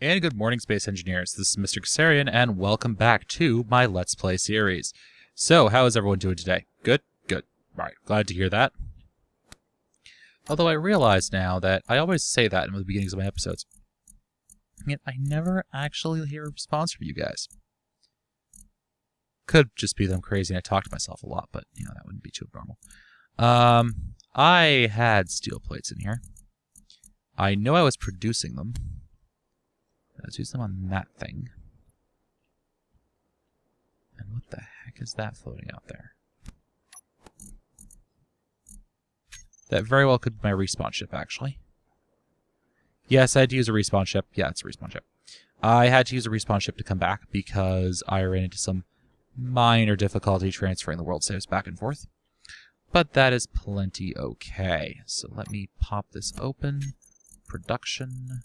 And good morning, Space Engineers. This is Mr. Kassarian, and welcome back to my Let's Play series. So, how is everyone doing today? Good? Good. Alright, glad to hear that. Although I realize now that I always say that in the beginnings of my episodes. Yet I never actually hear a response from you guys. Could just be that I'm crazy and I talk to myself a lot, but, you know, that wouldn't be too abnormal. I had steel plates in here. I know I was producing them. Let's use them on that thing. And what the heck is that floating out there? That very well could be my respawn ship, actually. Yes, I had to use a respawn ship. Yeah, it's a respawn ship. I had to use a respawn ship to come back because I ran into some minor difficulty transferring the world saves back and forth. But that is plenty okay. So let me pop this open. Production.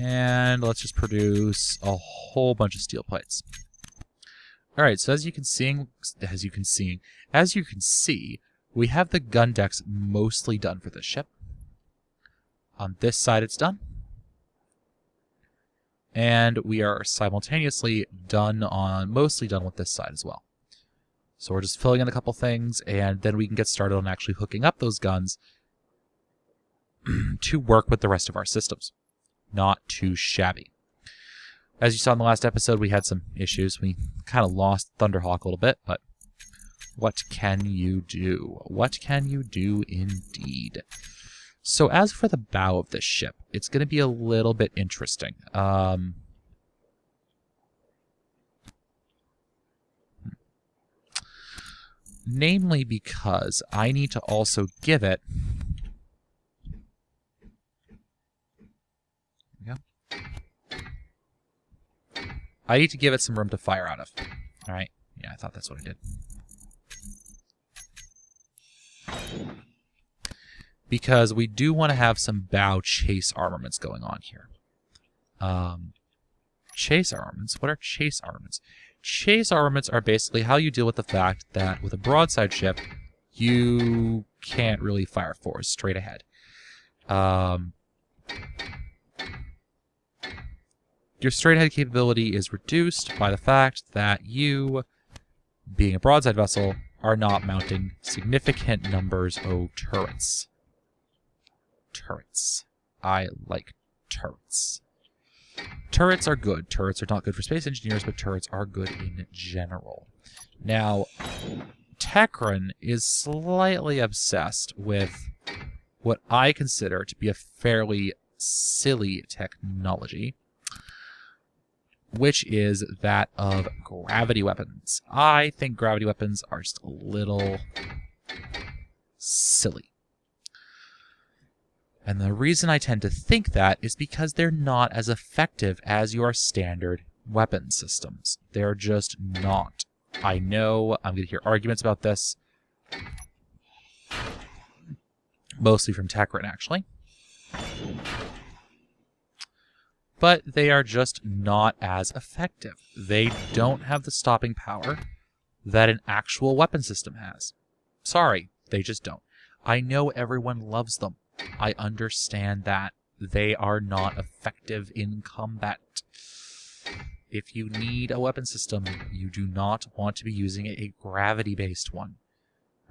And let's just produce a whole bunch of steel plates. All right, so as you can see, we have the Gundecks mostly done for this ship. On this side, it's done. And we are simultaneously mostly done with this side as well. So we're just filling in a couple things, and then we can get started on actually hooking up those guns to work with the rest of our systems. Not too shabby. As you saw in the last episode, we had some issues. We kind of lost Thunderhawk a little bit, but what can you do? What can you do indeed? So as for the bow of this ship, it's going to be a little bit interesting. Namely because I need to also give it... I need to give it some room to fire out of. Alright? Yeah, I thought that's what I did. Because we do want to have some bow chase armaments going on here. Chase armaments? What are chase armaments? Chase armaments are basically how you deal with the fact that with a broadside ship, you can't really fire forward straight ahead. Your straight-ahead capability is reduced by the fact that you, being a broadside vessel, are not mounting significant numbers of turrets. Turrets. I like turrets. Turrets are good. Turrets are not good for space engineers, but turrets are good in general. Now, Techran is slightly obsessed with what I consider to be a fairly silly technology, which is that of gravity weapons. I think gravity weapons are just a little silly. And the reason I tend to think that is because they're not as effective as your standard weapon systems. They're just not. I know I'm going to hear arguments about this, mostly from Techran, actually. But they are just not as effective. They don't have the stopping power that an actual weapon system has. Sorry, they just don't. I know everyone loves them. I understand that. They are not effective in combat. If you need a weapon system, you do not want to be using a gravity-based one.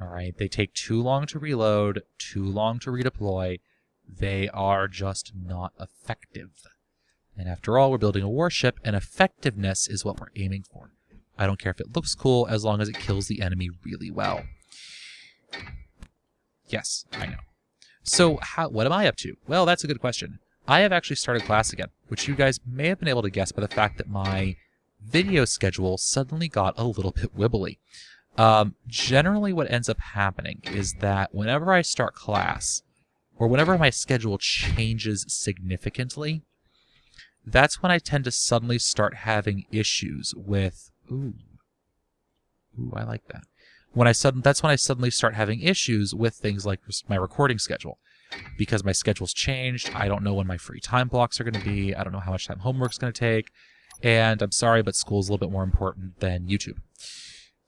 Alright, they take too long to reload, too long to redeploy. They are just not effective. And after all, we're building a warship, and effectiveness is what we're aiming for. I don't care if it looks cool, as long as it kills the enemy really well. Yes, I know. So, what am I up to? Well, that's a good question. I have actually started class again, which you guys may have been able to guess by the fact that my video schedule suddenly got a little bit wibbly. Generally, what ends up happening is that whenever I start class, or whenever my schedule changes significantly, that's when I tend to suddenly start having issues with... Ooh, I like that. That's when I suddenly start having issues with things like my recording schedule. Because my schedule's changed, I don't know when my free time blocks are going to be, I don't know how much time homework's going to take, and I'm sorry, but school's a little bit more important than YouTube.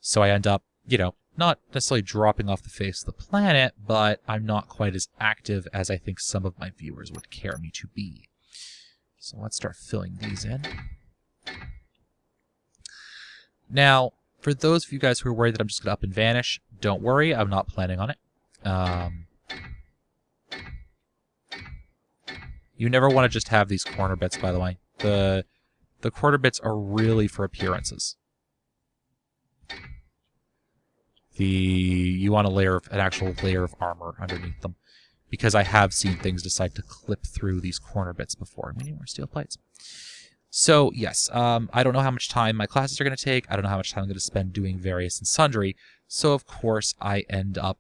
So I end up, you know, not necessarily dropping off the face of the planet, but I'm not quite as active as I think some of my viewers would care me to be. So let's start filling these in. Now, for those of you guys who are worried that I'm just going to up and vanish, don't worry, I'm not planning on it. You never want to just have these corner bits, by the way. The corner bits are really for appearances. You want an actual layer of armor underneath them, because I have seen things decide to clip through these corner bits before. We need more steel plates. So yes, I don't know how much time my classes are going to take. I don't know how much time I'm going to spend doing various and sundry. So of course I end up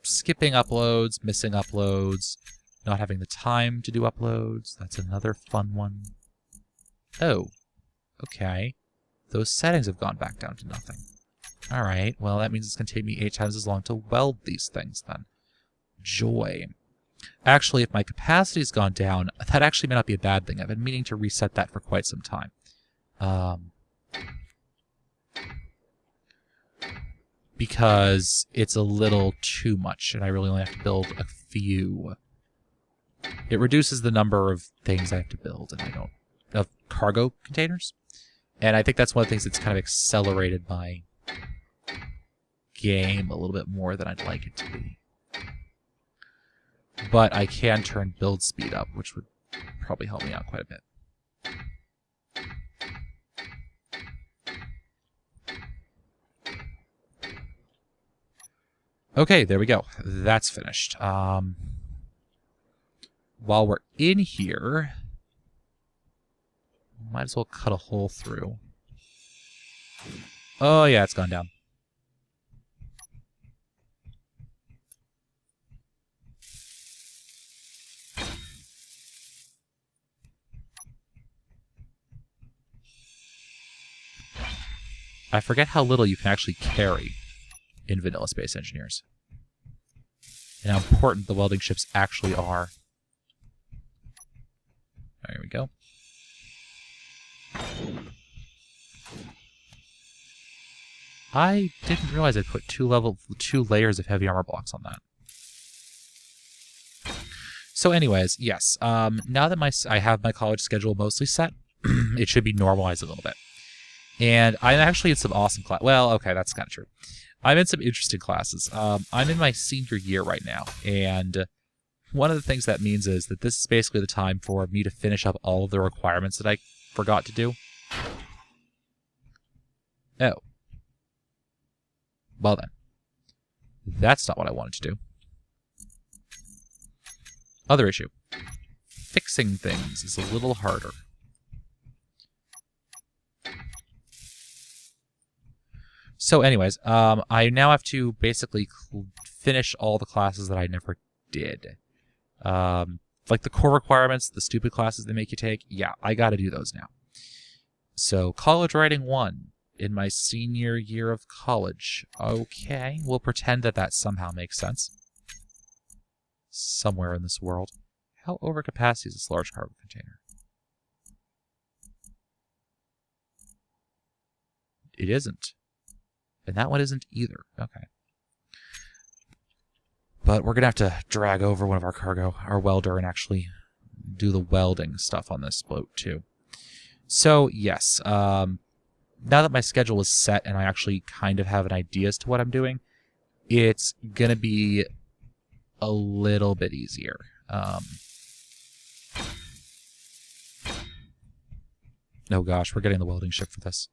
skipping uploads, missing uploads, not having the time to do uploads. That's another fun one. Oh, okay. Those settings have gone back down to nothing. Alright, well that means it's going to take me 8 times as long to weld these things then. Joy. Actually, if my capacity's gone down, that actually may not be a bad thing. I've been meaning to reset that for quite some time. Because it's a little too much, and I really only have to build a few. It reduces the number of things I have to build, and of cargo containers. And I think that's one of the things that's kind of accelerated my game a little bit more than I'd like it to be. But I can turn build speed up, which would probably help me out quite a bit. Okay, there we go. That's finished. While we're in here, might as well cut a hole through. Oh yeah, it's gone down. I forget how little you can actually carry in vanilla Space Engineers, and how important the welding ships actually are. There we go. I didn't realize I put two layers of heavy armor blocks on that. So anyways, yes, now that I have my college schedule mostly set, it should be normalized a little bit. And I'm actually in some awesome class. Well, okay, that's kind of true. I'm in some interesting classes. I'm in my senior year right now, and one of the things that means is that this is basically the time for me to finish up all of the requirements that I forgot to do. Oh. Well then. That's not what I wanted to do. Other issue. Fixing things is a little harder. So anyways, I now have to basically finish all the classes that I never did. Like the core requirements, the stupid classes they make you take, yeah, I gotta do those now. So, College Writing 1 in my senior year of college. Okay, we'll pretend that that somehow makes sense. Somewhere in this world. How overcapacity is this large cargo container? It isn't. And that one isn't either. Okay. But we're going to have to drag over one of our welder, and actually do the welding stuff on this boat, too. So, yes. Now that my schedule is set and I actually kind of have an idea as to what I'm doing, it's going to be a little bit easier. Oh gosh, we're getting the welding ship for this.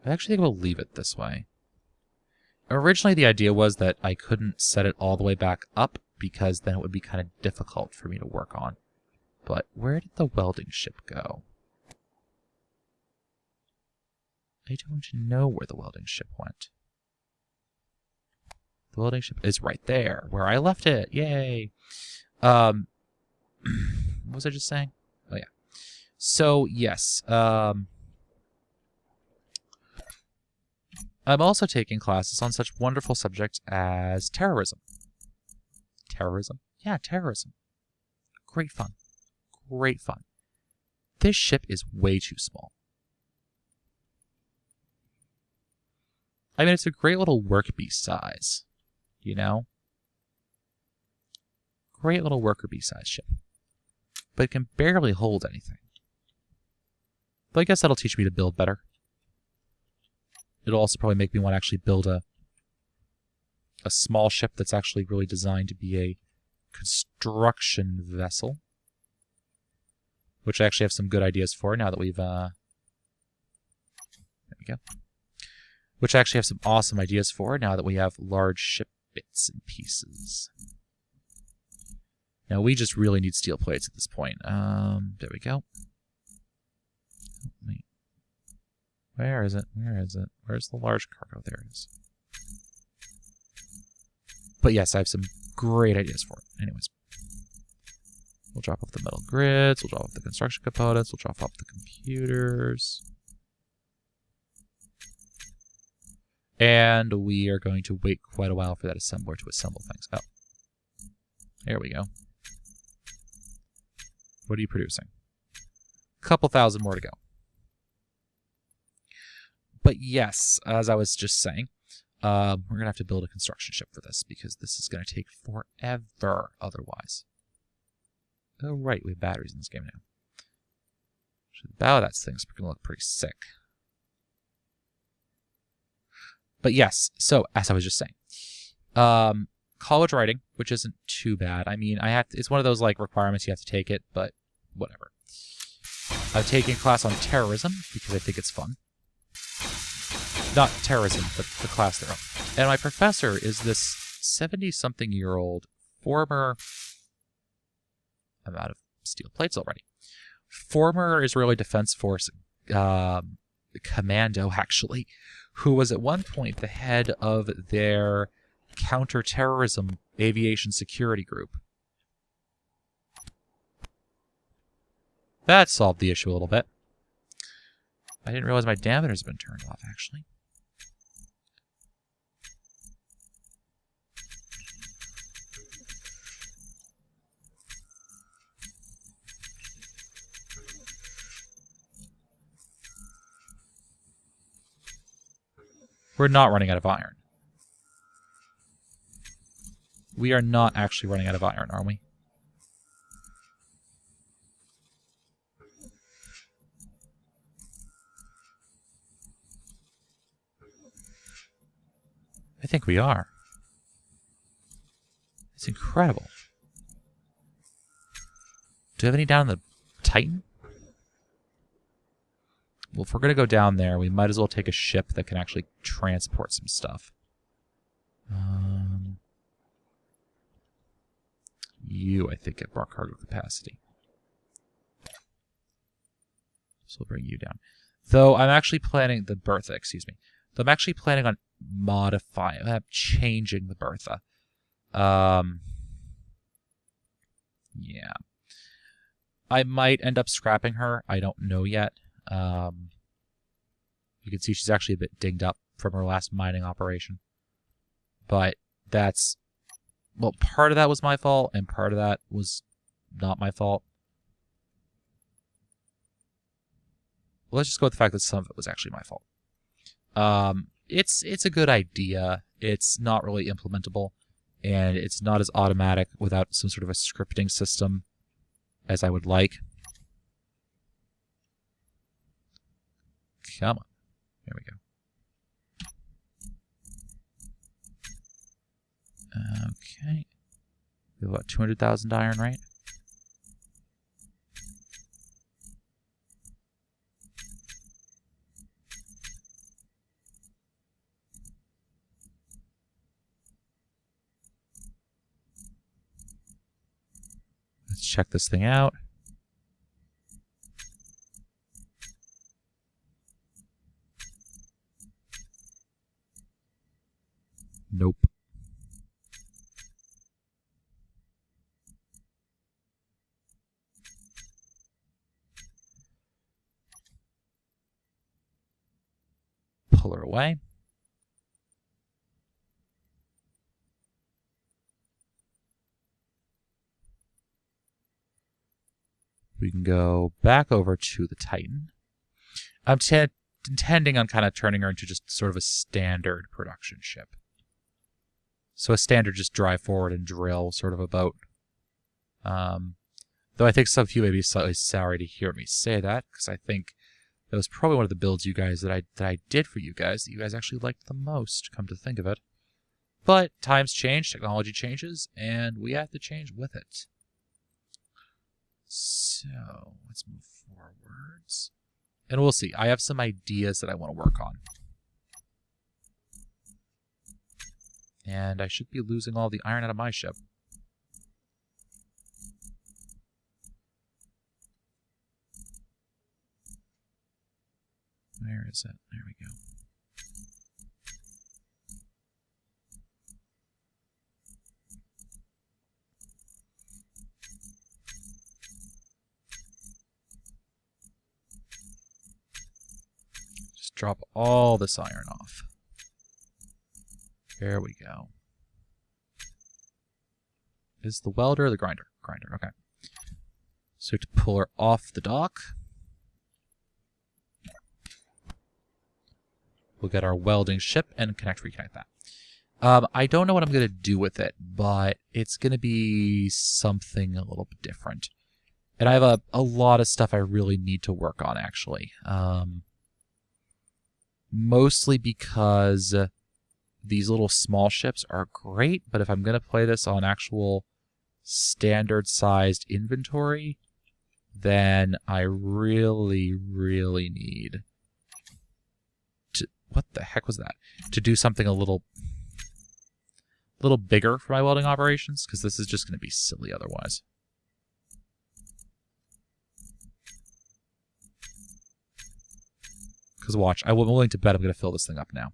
I actually think we'll leave it this way. Originally, the idea was that I couldn't set it all the way back up, because then it would be kind of difficult for me to work on. But where did the welding ship go? I don't know where the welding ship went. The welding ship is right there, where I left it. Yay! What was I just saying? Oh, yeah. So, yes. I'm also taking classes on such wonderful subjects as terrorism. Terrorism? Yeah, terrorism. Great fun. Great fun. This ship is way too small. I mean, it's a great little worker bee size, you know? Great little worker bee size ship. But it can barely hold anything. But I guess that'll teach me to build better. It'll also probably make me want to actually build a small ship that's actually really designed to be a construction vessel. Which I actually have some good ideas for now that we've... there we go. Which I actually have some awesome ideas for now that we have large ship bits and pieces. Now, we just really need steel plates at this point. There we go. Wait. Where is it? Where is it? Where's the large cargo? There it is. But yes, I have some great ideas for it. Anyways. We'll drop off the metal grids. We'll drop off the construction components. We'll drop off the computers. And we are going to wait quite a while for that assembler to assemble things. Oh. There we go. What are you producing? A couple thousand more to go. But yes, as I was just saying, we're going to have to build a construction ship for this because this is going to take forever otherwise. Oh, right, we have batteries in this game now. Actually, the bow of that thing's going to look pretty sick. But yes, so, as I was just saying, college writing, which isn't too bad. I mean, it's one of those, like, requirements you have to take it, but whatever. I've taken a class on terrorism because I think it's fun. Not terrorism, but the class they're on. And my professor is this 70-something-year-old former... I'm out of steel plates already. Former Israeli Defense Force commando, actually, who was at one point the head of their counterterrorism aviation security group. That solved the issue a little bit. I didn't realize my dampener's been turned off, actually. We're not running out of iron. We are not actually running out of iron, are we? I think we are. It's incredible. Do we have any down in the Titan? Well, if we're going to go down there, we might as well take a ship that can actually transport some stuff. You, I think, have more cargo capacity. So we'll bring you down. Though I'm actually planning the Bertha, excuse me. Though I'm actually planning on changing the Bertha. Yeah. I might end up scrapping her. I don't know yet. You can see she's actually a bit dinged up from her last mining operation. But that's... Well, part of that was my fault, and part of that was not my fault. Well, let's just go with the fact that some of it was actually my fault. It's a good idea. It's not really implementable, and it's not as automatic without some sort of a scripting system as I would like. Come on. There we go. Okay. We have about 200,000 iron, right? Let's check this thing out. Nope. Pull her away. We can go back over to the Titan. I'm intending on kind of turning her into just sort of a standard production ship. So a standard just drive forward and drill sort of a boat. Though I think some of you may be slightly sorry to hear me say that, because I think that was probably one of the builds you guys that I did for you guys that you guys actually liked the most, come to think of it. But times change, technology changes, and we have to change with it. So let's move forwards. And we'll see. I have some ideas that I want to work on. And I should be losing all the iron out of my ship. Where is it? There we go. Just drop all this iron off. There we go. Is the welder or the grinder? Grinder, okay. So to pull her off the dock. We'll get our welding ship and reconnect that. I don't know what I'm going to do with it, but it's going to be something a little bit different. And I have a lot of stuff I really need to work on, actually. Mostly because these little small ships are great, but if I'm going to play this on actual standard-sized inventory, then I really, really need to... What the heck was that? To do something a little bigger for my welding operations, because this is just going to be silly otherwise. Because watch, I'm willing to bet I'm going to fill this thing up now.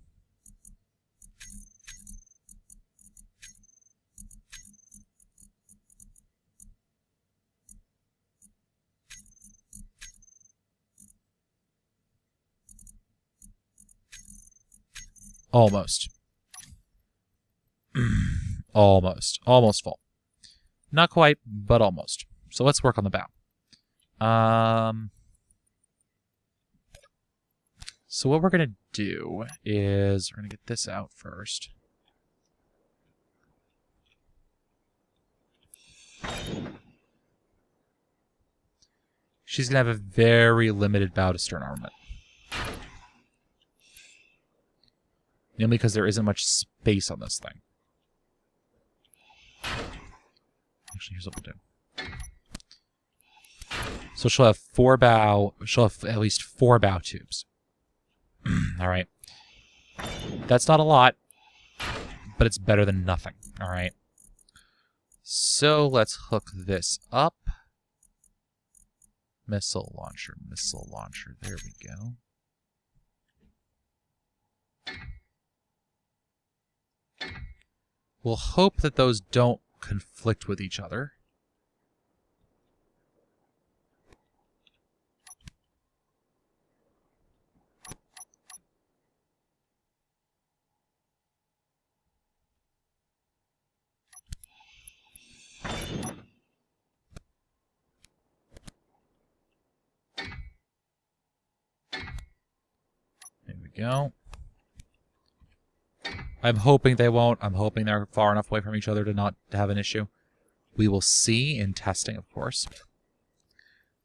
Almost. Almost full. Not quite, but almost. So let's work on the bow. So what we're going to do is we're going to get this out first. She's going to have a very limited bow to stern armament. Mainly because there isn't much space on this thing. Actually, here's what we'll do. So she'll have she'll have at least 4 bow tubes. Alright. That's not a lot, but it's better than nothing. Alright. So let's hook this up. Missile launcher, missile launcher. There we go. We'll hope that those don't conflict with each other. There we go. I'm hoping they won't. I'm hoping they're far enough away from each other to not have an issue. We will see in testing, of course,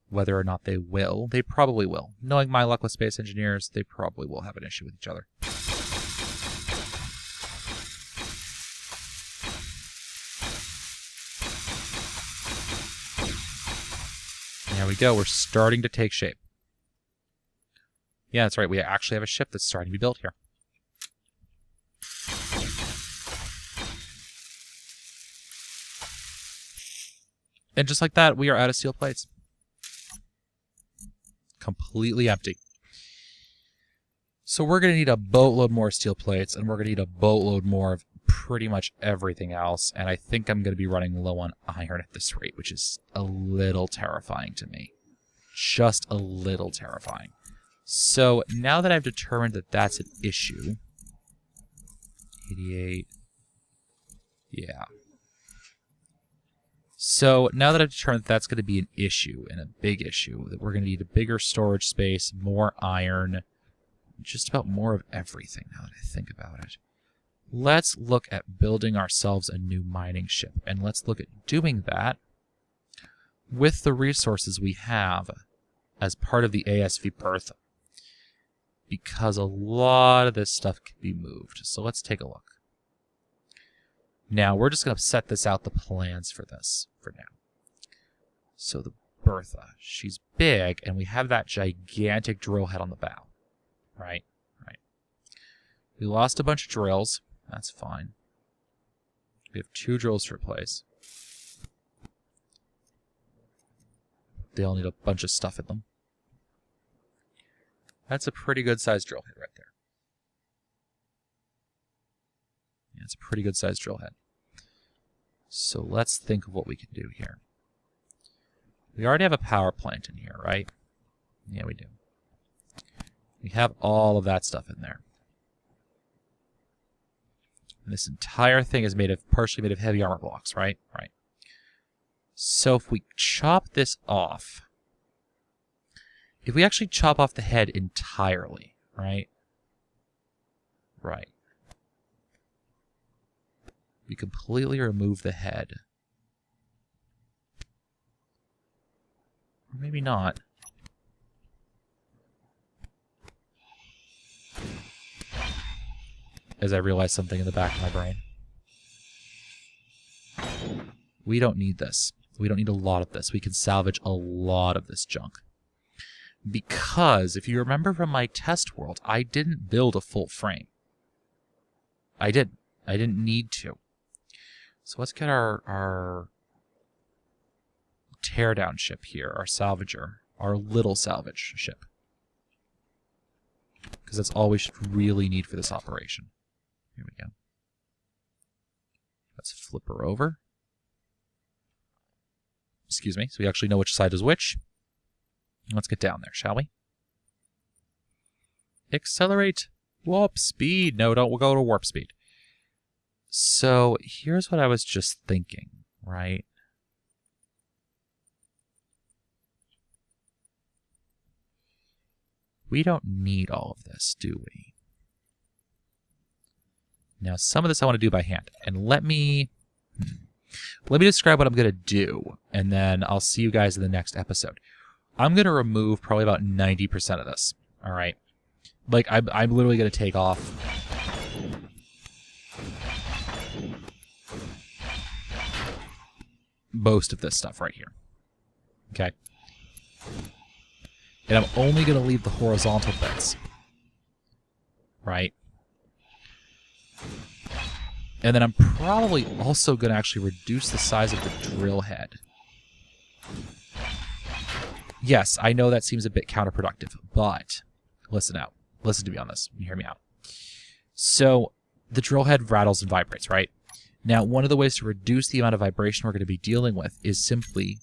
whether or not they will. They probably will. Knowing my luck with space engineers, they probably will have an issue with each other. There we go. We're starting to take shape. Yeah, that's right. We actually have a ship that's starting to be built here. And just like that, we are out of steel plates. Completely empty. So we're going to need a boatload more steel plates, and we're going to need a boatload more of pretty much everything else. And I think I'm going to be running low on iron at this rate, which is a little terrifying to me. Just a little terrifying. So now that I've determined that that's an issue... 88... Yeah. So now that I've determined that that's going to be an issue, and a big issue, that we're going to need a bigger storage space, more iron, just about more of everything now that I think about it. Let's look at building ourselves a new mining ship, and let's look at doing that with the resources we have as part of the ASV Bertha, because a lot of this stuff can be moved. So let's take a look. Now, we're just going to set this out, the plans for this for now. So the Bertha, she's big, and we have that gigantic drill head on the bow. Right? Right. We lost a bunch of drills. That's fine. We have 2 drills to replace. They all need a bunch of stuff in them. That's a pretty good sized drill head right there. Yeah, it's a pretty good sized drill head. So let's think of what we can do here. We already have a power plant in here, right? Yeah, we do. We have all of that stuff in there. And this entire thing is partially made of heavy armor blocks, right? Right. So if we chop this off, if we actually chop off the head entirely, right? Right. We completely remove the head. Or maybe not. As I realize something in the back of my brain. We don't need this. We don't need a lot of this. We can salvage a lot of this junk. Because, if you remember from my test world, I didn't build a full frame. I didn't. I didn't need to. So let's get our teardown ship here, our salvager, our little salvage ship. Because that's all we should really need for this operation. Here we go. Let's flip her over. Excuse me, so we actually know which side is which. Let's get down there, shall we? Accelerate. Warp speed. No, don't go to warp speed. So here's what I was just thinking, right? We don't need all of this, do we? Now, some of this I want to do by hand. And let me describe what I'm going to do, and then I'll see you guys in the next episode. I'm going to remove probably about 90% of this, all right? Like, I'm literally going to take off most of this stuff right here, okay? And I'm only going to leave the horizontal bits, right? And then I'm probably also going to actually reduce the size of the drill head. Yes, I know that seems a bit counterproductive, but listen out. Listen to me on this. Hear me out. So the drill head rattles and vibrates, right? Now, one of the ways to reduce the amount of vibration we're going to be dealing with is simply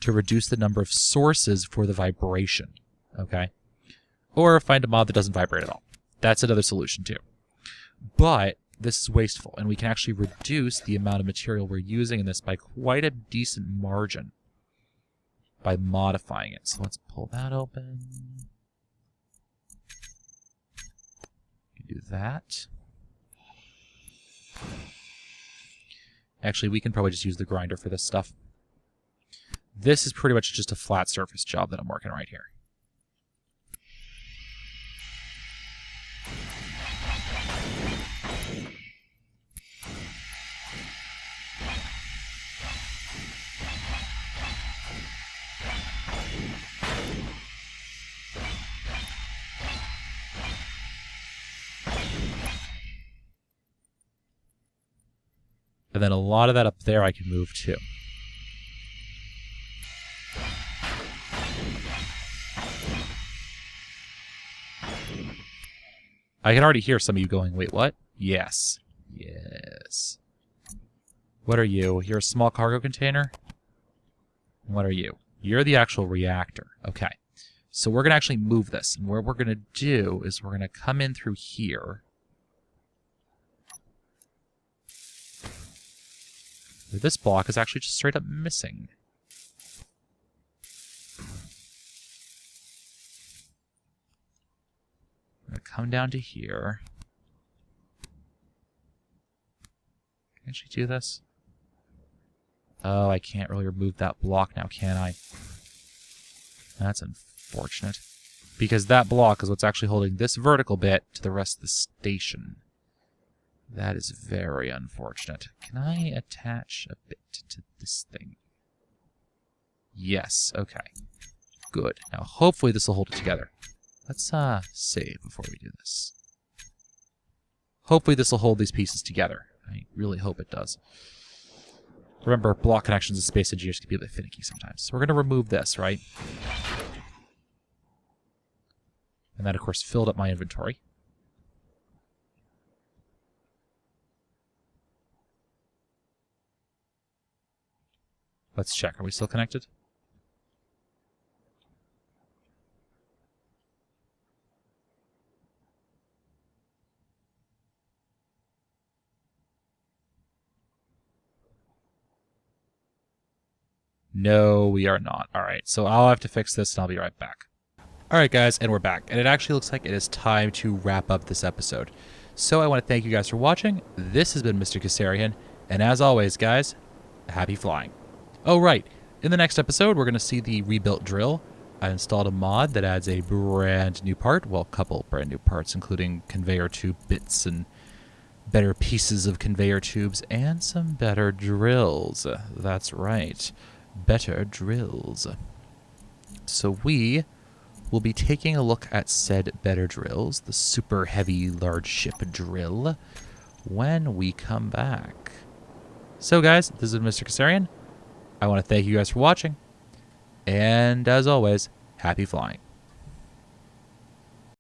to reduce the number of sources for the vibration, okay? Or find a mod that doesn't vibrate at all. That's another solution too. But this is wasteful, and we can actually reduce the amount of material we're using in this by quite a decent margin by modifying it. So let's pull that open. Do that. Actually, we can probably just use the grinder for this stuff. This is pretty much just a flat surface job that I'm working right here. And then a lot of that up there I can move too. I can already hear some of you going, wait, what? Yes. Yes. What are you? You're a small cargo container? What are you? You're the actual reactor. Okay. So we're going to actually move this. And what we're going to do is we're going to come in through here. This block is actually just straight up missing. come down to here. Can I actually do this? Oh, I can't really remove that block now, can I? That's unfortunate. Because that block is what's actually holding this vertical bit to the rest of the station. That is very unfortunate. Can I attach a bit to this thing? Yes, okay. Good. Now, hopefully this will hold it together. Let's save before we do this. Hopefully this will hold these pieces together. I really hope it does. Remember, block connections and space engineers can be a bit finicky sometimes. So we're going to remove this, right? And that, of course, filled up my inventory. Let's check. Are we still connected? No, we are not. All right, so I'll have to fix this, and I'll be right back. All right, guys, and we're back. And it actually looks like it is time to wrap up this episode. So I want to thank you guys for watching. This has been Mr. Kasarian, and as always, guys, happy flying. Oh, right. In the next episode, we're going to see the rebuilt drill. I installed a mod that adds a brand new part, well, a couple brand new parts, including conveyor tube bits and better pieces of conveyor tubes, and some better drills. That's right. Better drills. So we will be taking a look at said better drills, the super heavy large ship drill, when we come back. So guys, this is Mr. Kasarian. I want to thank you guys for watching, and as always, happy flying.